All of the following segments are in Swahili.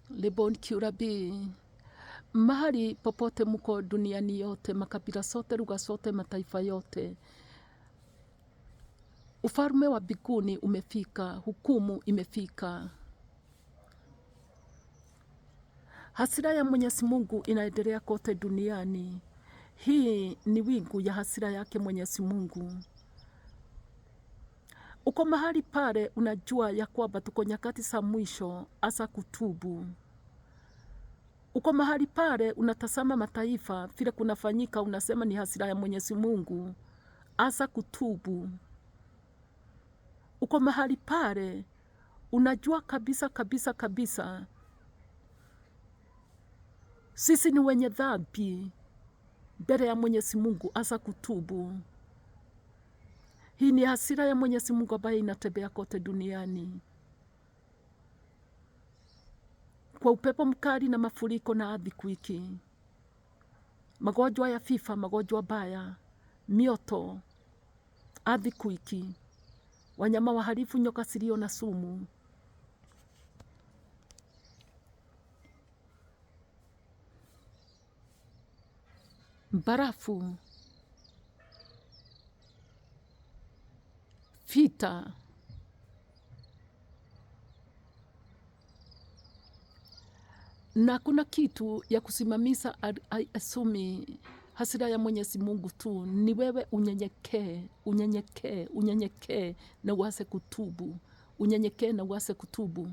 Lebon Kiurabi, mahali popote mko duniani yote, makabila sote, lugha zote, mataifa yote, ufalme wa mbinguni umefika, hukumu imefika. Hasira ya Mwenyezi Mungu inaendelea kote duniani. Hii ni wingu ya hasira yake Mwenyezi Mungu. Uko mahali pale unajua ya kwamba tuko nyakati za mwisho, asa kutubu. Uko mahali pale unatazama mataifa vile kunafanyika, unasema ni hasira ya Mwenyezi Mungu, asa kutubu. Uko mahali pale unajua kabisa kabisa kabisa sisi ni wenye dhambi mbele ya Mwenyezi Mungu, asa kutubu. Hii ni hasira ya Mwenyezi Mungu ambayo inatembea kote duniani. Kwa upepo mkali na mafuriko na ardhi kuiki, magonjwa ya fifa, magonjwa baya, mioto, ardhi kuiki, wanyama wahalifu, nyoka zilio na sumu, barafu, vita, na kuna kitu ya kusimamisha asumi hasira ya Mwenyezi Mungu tu. Ni wewe unyenyekee, unyenyekee, unyenyekee na uanze kutubu. Unyenyekee na uanze kutubu.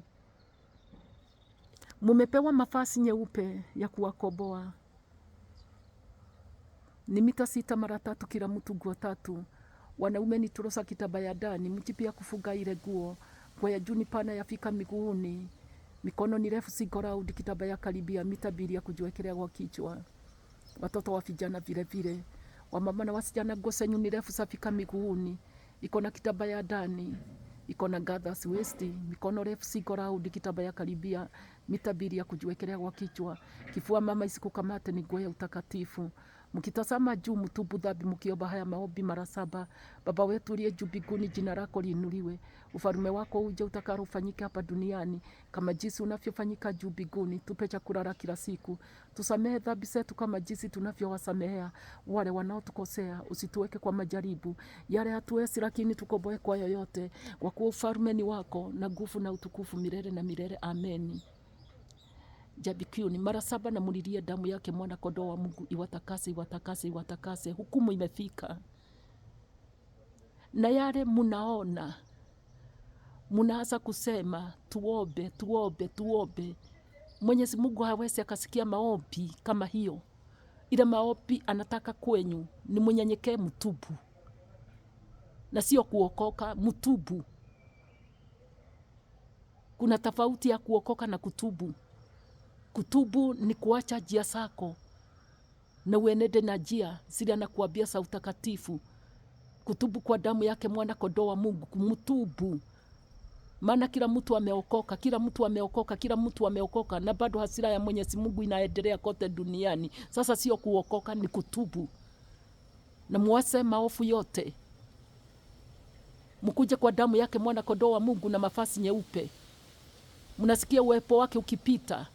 Mumepewa mavazi nyeupe ya kuwakomboa. Ni mita 6 mara 3, kila mtu nguo 3. Wanaume ni turosa kitambaa ndani, mjipia kufunga ile nguo. Kwa ya juu ni pana yafika miguuni. Mikono ni refu si round, kitambaa karibia mita 2 ya kujiwekelea kwa kichwa. Watoto wa vijana vile vile. Wamama na wasichana nguo zenyu ni refu zafika miguuni. Iko na kitambaa ndani. Iko na gathers waist, mikono refu si round, kitambaa karibia mita 2 ya kujiwekelea kwa kichwa. Kifua mama isikukamate, ni nguo ya utakatifu. Mkitazama juu mtubu dhambi, mkiomba haya maombi mara 7. Baba wetu uliye juu mbinguni, jina lako liinuliwe. Ufalme wako uje, utakalo ufanyike hapa duniani kama jinsi unavyofanyika juu mbinguni. Tupe chakula la kila siku. Tusamehe dhambi zetu kama jinsi tunavyowasamehea wale wanaotukosea. Usituweke kwa majaribu, yale hatuwezi, lakini tukomboe kwa yoyote. Kwa kuwa ufalme ni wako na nguvu na utukufu milele na milele. Amen. Jabikiuni mara 7 na mulilie damu yake mwana kondoo wa Mungu iwatakase, iwatakase, iwatakase. Hukumu imefika. Na yale munaona, munaanza kusema tuombe, tuombe, tuombe. Mwenyezi Mungu hawezi akasikia maombi kama hiyo. Ile maombi anataka kwenyu ni mnyenyekee, mtubu. Na sio kuokoka, mtubu. Kuna tofauti ya kuokoka na kutubu. Kutubu ni kuacha njia zako na uenende na njia zile anakuambia za utakatifu. Kutubu kwa damu yake mwana kondoo wa Mungu, kumtubu. Maana kila mtu ameokoka, kila mtu ameokoka, kila mtu ameokoka, na bado hasira ya Mwenyezi Mungu inaendelea kote duniani. Sasa sio kuokoka, ni kutubu. Na muache maovu yote. Mkuje kwa damu yake mwana kondoo wa Mungu na mavazi nyeupe. Mnasikia uwepo wake ukipita.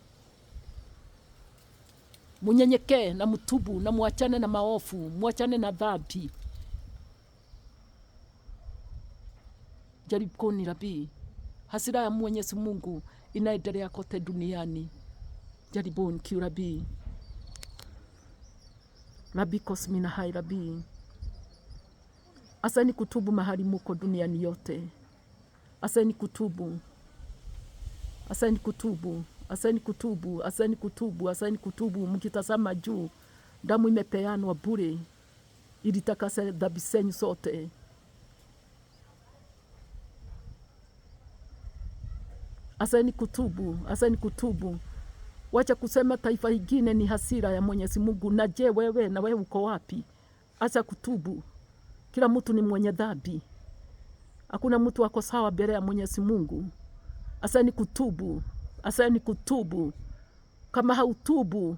Munyenyekee na mtubu na muachane na maovu, muachane na dhambi. Jaribuni rabi. Hasira ya Mwenyezi Mungu inaendelea kote duniani. Jaribuni kiurabi. Rabi kosmina hai rabi. Asani kutubu mahali muko duniani yote. Asani kutubu. Asani kutubu. Asani kutubu, asani kutubu, asani kutubu. Mkitazama juu, damu imepeanwa bure ili takase dhambi zenu zote. Asani kutubu, asani kutubu. Wacha kusema taifa hingine ni hasira ya Mwenyezi Mungu. Na je, wewe na wewe uko wapi? Acha kutubu. Kila mtu ni mwenye dhambi. Hakuna mtu ako sawa mbele ya Mwenyezi Mungu. Asani kutubu. Asani kutubu. Kama hautubu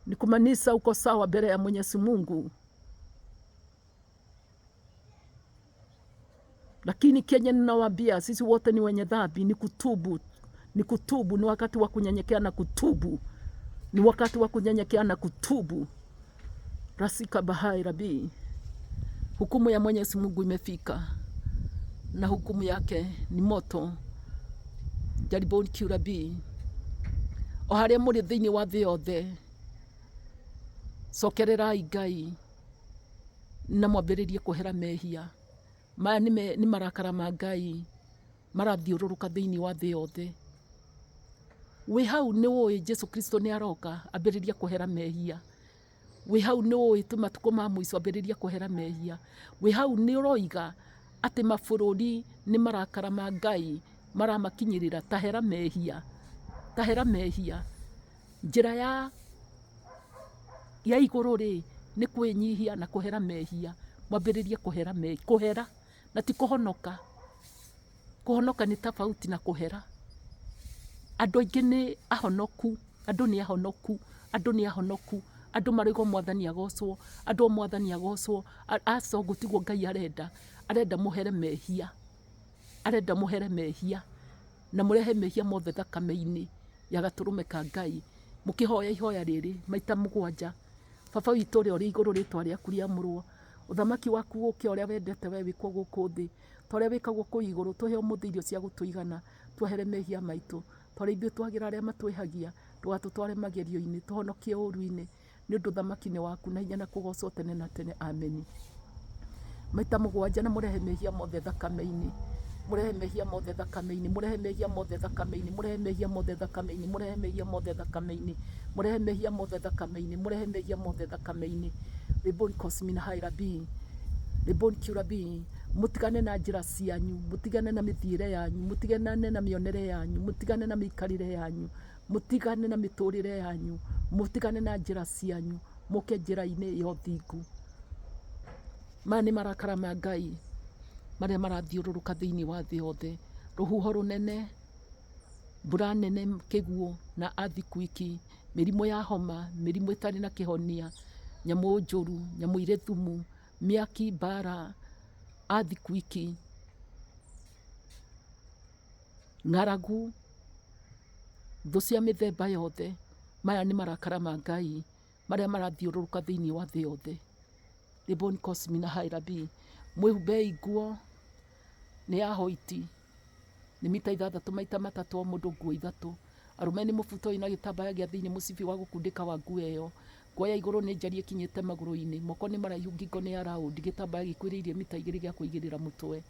ni kumaanisha uko sawa mbele ya Mwenyezi Mungu. Lakini kenye ninawaambia sisi wote ni wenye dhambi, ni kutubu. ni kutubu, ni wakati wa kunyenyekea na kutubu, ni wakati wa kunyenyekea na kutubu. Rasika bahai rabi, hukumu ya Mwenyezi Mungu imefika, na hukumu yake ni moto. Jaribuni kiurabi, o haria muri thiini wa thĩ yothe, cokererai Ngai na mwambĩrĩrie kuhera mehia. Maya ni marakara ma Ngai marathiũrũrũka thĩinĩ wa thĩ yothe. Wĩ hau nĩ ũĩ Jesu Kristo nĩ aroka, ambĩrĩria kuhera mehia. Wĩ hau nĩ ũĩ tu matukũ ma mũico, ambĩrĩria kuhera mehia. Wĩ hau nĩ ũroiga atĩ mabũrũri nĩ marakara ma Ngai maramakinyĩrĩra, tahera mehia, tahera mehia. Njĩra ya igũrũ rĩ nĩ kwĩnyihia na kuhera mehia. Mwambĩrĩrie kuhera mehia, kuhera na ti kuhonoka. Kuhonoka ni tofauti na kuhera. Andũ aingĩ nĩ ahonoku, andũ nĩ ahonoku, andũ nĩ ahonoku, andũ marĩgo Mwathani agocwo, andũ Mwathani agocwo. Aca gũtigwo Ngai arenda mũhere mehia, arenda mũhere mehia, na mũrehe mehia mothe thakame-inĩ ya gatũrũme ka Ngai. Mũkĩhoya ihoya rĩrĩ maita 7. Baba witũ ũrĩa ũrĩ igũrũ, rĩtwa rĩaku rĩamũrwo, ũthamaki waku ũke, ũrĩa wendete we wĩkwo gũkũ thĩ, ta ũrĩa wĩkagwo kũu igũrũ. Tũhe ũmũthĩ irio cia gũtũigana, twehere mehia maitũ, ta ũrĩa ithuĩ twagĩra arĩa matwĩhagia, ndũgatũtware magerio-inĩ, tũhonokie ũũru-inĩ, nĩ ũndũ ũthamaki nĩ waku, na hinya na kũgocwo tene na tene. Ameni. Maita 7 na mũrehe mehia mothe thakame-inĩ, mũrehe mehia mothe thakame-inĩ, mũrehe mehia mothe thakame-inĩ, mũrehe mehia mothe thakame-inĩ, mũrehe mehia mothe thakame-inĩ, mũrehe mehia mothe thakame-inĩ, mũrehe mehia mothe thakame-inĩ. Riboni kosmina hairabi, riboni kiurabi. Mutigane na njĩra cianyu, mutigane na mĩthiĩre yanyu, mutigane na mĩonere yanyu, mutigane na mĩikarĩre yanyu, mutigane na mĩtũrĩre yanyu, mutigane na njĩra cianyu, mũke njĩra-inĩ ya ũthingu. Maya nĩ marakara ma Ngai marĩa marathiũrũrũka thĩinĩ wa thĩ yothe. Rũhuho rũnene, mbura nene, kĩguũ na earthquake, mĩrimũ ya homa, mĩrimũ ĩtarĩ na kĩhonia, nyamũ njũru, nyamũ irĩ thumu, mĩaki, mbara, earthquake, ng'aragu, thũ cia mĩthemba yothe. Maya nĩ marakara ma Ngai marĩa marathiũrũrũka thĩinĩ wa thĩ yothe. Riboni kosmina hairabi, mwĩhumbei nguo nĩ ya hoiti, nĩ mita 6 maita 3 o mũndũ nguo 3. Arũme nĩ mũbutoi na gĩtambaya gĩa thĩinĩ mũcibi wa gũkundĩka wa nguo ĩyo. Nguo ya igũrũ nĩ njariĩ kinyĩte magũrũ-inĩ, moko nĩ maraihu, ngingo nĩ ya raũndi, gĩtambaya gĩkuĩrĩirie mita 2 gĩa kũigĩrĩra mũtwe.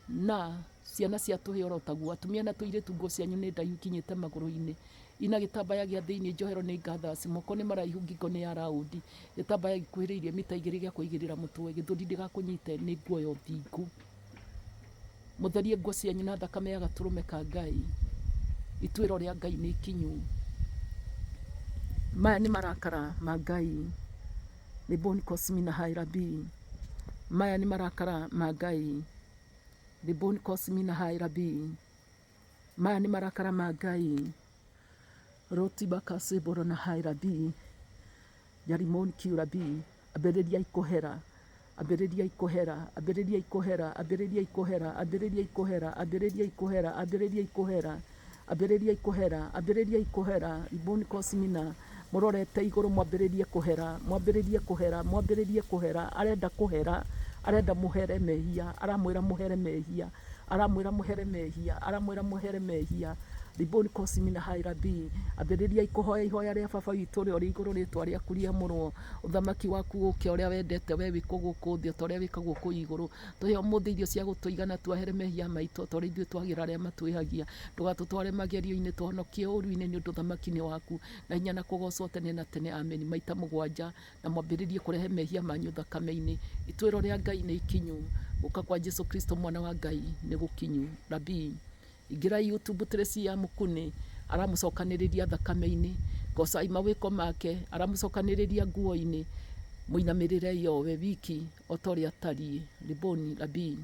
Na ciana cia tũhĩĩ oro taguo, atumia na tũirĩtu nguo cianyu nĩ ndaihu kinyĩte magũrũ-inĩ, ina gĩtambaya gĩa thĩinĩ, njohero nĩ ngathasi, moko nĩ maraihu, ngingo nĩ ya raũndi, gĩtambaya gĩkuĩrĩirie mita 2 gĩa kũigĩrĩra mũtwe, gĩthũri ndĩgakũnyite, nĩ nguo ya ũthingu. Mũtherie nguo cianyu na thakame ya gatũrũme ka Ngai, ituĩro rĩa Ngai nĩ ikinyu. Maya nĩ marakara ma Ngai. Riboni kosmina hairabi, maya nĩ marakara ma Ngai. Riboni kosmina hairabi, maya nĩ marakara ma Ngai. Roti bakaseboro na hairabi, yarimoni kiurabi. Ambĩrĩria ikuhera, ambĩrĩria ikuhera, ambĩrĩria ikuhera, ambĩrĩria ikuhera, ambĩrĩria ikuhera, ambĩrĩria ikuhera, ambĩrĩria ikuhera, ambĩrĩria ikuhera, ambĩrĩria ikuhera. Riboni kosmina, mũrorete igũrũ, mwambĩrĩrie kuhera, mwambĩrĩrie kuhera, mwambĩrĩrie kuhera. Arenda kuhera, arenda mũhere mehia, aramwĩra mũhere mehia, aramwĩra mũhere mehia, aramwĩra mũhere mehia. Riboni kosmina hairabi, ambĩrĩria ikuhoya ihoya rĩa Baba witũ ũrĩa ũrĩ igũrũ, rĩtwa rĩaku rĩamũrwo, ũthamaki waku ũke, ũrĩa wendete we wĩkwo gũkũ thĩ, ta ũrĩa wĩkagwo kũu igũrũ. Tũhe ũmũthĩ irio cia gũtũigana, twehere mehia maitũ, ta ũrĩa ithuĩ twagĩra arĩa matwĩhagia, ndũgatũtware magerio-inĩ, tũhonokie ũũru-inĩ, nĩ ũndũ ũthamaki nĩ waku, na hinya na kũgocwo tene na tene. Ameni. Maita 7, na mwambĩrĩrie kũrehe mehia manyu thakame-inĩ. Ituĩro rĩa Ngai nĩ ikinyu, gũka kwa Jesu Kristo mwana wa Ngai nĩ gũkinyu. Rabi, ingĩra YouTube Tracy ya Mũkuni, aramũcokanĩrĩria thakame-inĩ, ngocai mawĩko make, aramũcokanĩrĩria nguo-inĩ, mũinamĩrĩre yo we wiki o ta ũrĩa atariĩ. Riboni rabi.